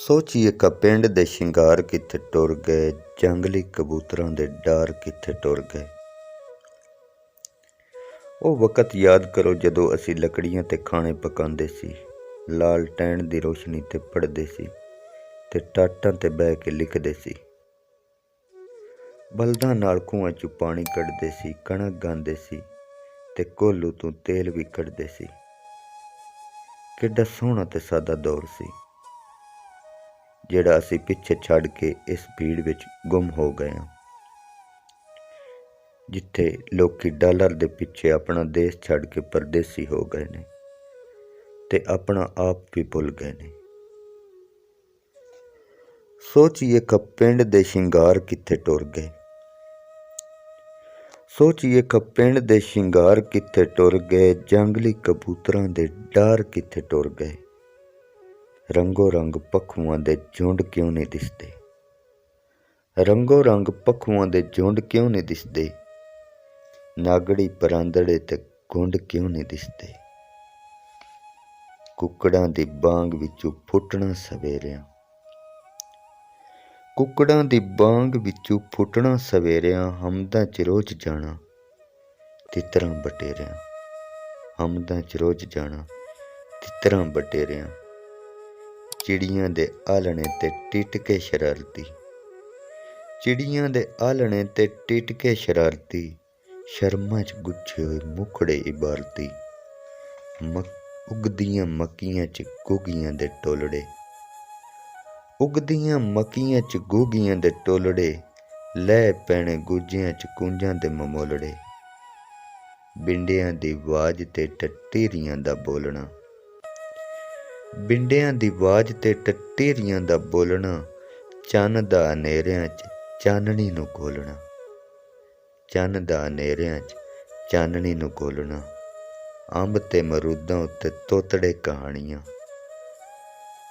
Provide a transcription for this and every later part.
ਸੋਚੀਏ ਕਾ ਪਿੰਡ ਦੇ ਸ਼ਿੰਗਾਰ ਕਿੱਥੇ ਟੁਰ ਗਏ, ਜੰਗਲੀ ਕਬੂਤਰਾਂ ਦੇ ਡਾਰ ਕਿੱਥੇ ਟੁਰ ਗਏ। ਉਹ ਵਕਤ ਯਾਦ ਕਰੋ ਜਦੋਂ ਅਸੀਂ ਲੱਕੜੀਆਂ ਤੇ ਖਾਣੇ ਪਕਾਉਂਦੇ ਸੀ, ਲਾਲਟੈਨ ਦੀ ਰੋਸ਼ਨੀ ਤੇ ਪੜ੍ਹਦੇ ਸੀ ਤੇ ਟਾਟਾਂ ਤੇ ਬਹਿ ਕੇ ਲਿਖਦੇ ਸੀ। ਬਲਦਾਂ ਨਾਲ ਖੂਹਾਂ 'ਚੋਂ ਪਾਣੀ ਕੱਢਦੇ ਸੀ, ਕਣਕ ਗਾਂਦੇ ਸੀ ਤੇ ਕੋਹਲੂ ਤੋਂ ਤੇਲ ਵੀ ਕੱਢਦੇ ਸੀ। ਕਿੱਡਾ ਸੋਹਣਾ ਤੇ ਸਾਦਾ ਦੌਰ ਸੀ ਜਿਹੜਾ ਅਸੀਂ ਪਿੱਛੇ ਛੱਡ ਕੇ ਇਸ ਭੀੜ ਵਿੱਚ ਗੁੰਮ ਹੋ ਗਏ ਹਾਂ, ਜਿੱਥੇ ਲੋਕੀ ਡਾਲਰ ਦੇ ਪਿੱਛੇ ਆਪਣਾ ਦੇਸ਼ ਛੱਡ ਕੇ ਪਰਦੇਸੀ ਹੋ ਗਏ ਨੇ ਤੇ ਆਪਣਾ ਆਪ ਵੀ ਭੁੱਲ ਗਏ ਨੇ। ਸੋਚੀਏ ਕਿ ਪਿੰਡ ਦੇ ਸ਼ਿੰਗਾਰ ਕਿੱਥੇ ਟੁਰ ਗਏ। ਸੋਚੀਏ ਕਿ ਪਿੰਡ ਦੇ ਸ਼ਿੰਗਾਰ ਕਿੱਥੇ ਟੁਰ ਗਏ, ਜੰਗਲੀ ਕਬੂਤਰਾਂ ਦੇ ਡਾਰ ਕਿੱਥੇ ਟੁਰ ਗਏ। ਰੰਗੋ ਰੰਗ ਪੱਖੂਆਂ ਦੇ ਝੁੰਡ ਕਿਉਂ ਨਹੀਂ ਦਿਸਦੇ, ਰੰਗੋ ਰੰਗ ਪੱਖੂਆਂ ਦੇ ਝੁੰਡ ਕਿਉਂ ਨਹੀਂ ਦਿਸਦੇ। ਨਾਗੜੀ ਪਰਾਂਦੜੇ ਤੇ ਗੁੰਡ ਕਿਉਂ ਨਹੀਂ ਦਿਸਦੇ। ਕੁੱਕੜਾਂ ਦੀ ਬਾਂਗ ਵਿੱਚੋਂ ਫੁੱਟਣਾ ਸਵੇਰਿਆਂ, ਕੁੱਕੜਾਂ ਦੀ ਬਾਂਗ ਵਿੱਚੋਂ ਫੁੱਟਣਾ ਸਵੇਰਿਆਂ। ਹਮਦਾਂ 'ਚ ਰੋਜ਼ ਜਾਣਾ ਤਿੱਤਰਾਂ ਬਟੇਰਿਆਂ, ਹਮਦਾਂ 'ਚ ਰੋਜ਼ ਜਾਣਾ ਤਿੱਤਰਾਂ ਬਟੇਰਿਆਂ। ਚਿੜੀਆਂ ਦੇ ਆਲਣੇ ਤੇ ਟਿਟਕੇ ਸ਼ਰਾਰਤੀ, ਚਿੜੀਆਂ ਦੇ ਆਲਣੇ ਤੇ ਟਿਟਕੇ ਸ਼ਰਾਰਤੀ। ਸ਼ਰਮਾਂ 'ਚ ਗੁੱਛੇ ਹੋਏ ਮੁਖੜੇ ਇਬਾਰਤੀ, ਉਗਦੀਆਂ ਮੱਕੀਆਂ 'ਚ ਗੁੱਗੀਆਂ ਦੇ ਟੋਲੜੇ, ਉਗਦੀਆਂ ਮੱਕੀਆਂ 'ਚ ਗੁੱਗੀਆਂ ਦੇ ਟੋਲੜੇ। ਲੈ ਪੈਣੇ ਗੁੱਜਿਆਂ 'ਚ ਕੁੰਜਾਂ ਦੇ ਮਮੋਲੜੇ। ਬਿੰਡਿਆਂ ਦੀ ਆਵਾਜ਼ ਤੇ ਟਟੀਰੀਆਂ ਦਾ ਬੋਲਣਾ, ਬਿੰਡਿਆਂ ਦੀ ਆਵਾਜ਼ ਤੇ ਟਟੀਰੀਆਂ ਦਾ ਬੋਲਣਾ। ਚੰਨ ਦਾ ਹਨੇਰਿਆਂ 'ਚ ਚਾਨਣੀ ਨੂੰ ਘੋਲਣਾ, ਚੰਨ ਦਾ ਹਨੇਰਿਆਂ 'ਚ ਚਾਨਣੀ ਨੂੰ ਘੋਲਣਾ। ਅੰਬ ਤੇ ਅਮਰੂਦਾਂ ਉੱਤੇ ਤੋਤੜੇ ਕਹਾਣੀਆਂ,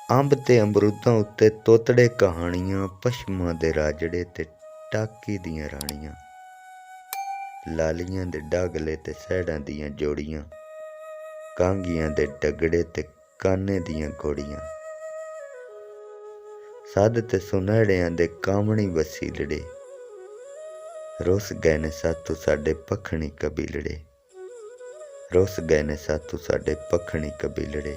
ਅੰਬ ਤੇ ਅਮਰੂਦਾਂ ਉੱਤੇ ਤੋਤੜੇ ਕਹਾਣੀਆਂ। ਪਸ਼ਮਾਂ ਦੇ ਰਾਜੜੇ ਤੇ ਟਾਕੀ ਦੀਆਂ ਰਾਣੀਆਂ, ਲਾਲੀਆਂ ਦੇ ਡਾਗਲੇ ਤੇ ਸੈੜਾਂ ਦੀਆਂ ਜੋੜੀਆਂ। ਕਾਂਗੀਆਂ ਦੇ ਡਗੜੇ ਤੇ ਕਾਨੇ ਦੀਆਂ ਘੋੜੀਆਂ। ਸੱਧ ਤੇ ਸੁਨਹਿੜਿਆਂ ਦੇ ਕਾਮਣੀ ਵਸੀਲੜੇ। ਰੁੱਸ ਗਏ ਨੇ ਸਾਥੋਂ ਸਾਡੇ ਪੱਖਣੀ ਕਬੀਲੜੇ, ਰੁੱਸ ਗਏ ਨੇ ਸਾਥੋਂ ਸਾਡੇ ਪੱਖਣੀ ਕਬੀਲੜੇ।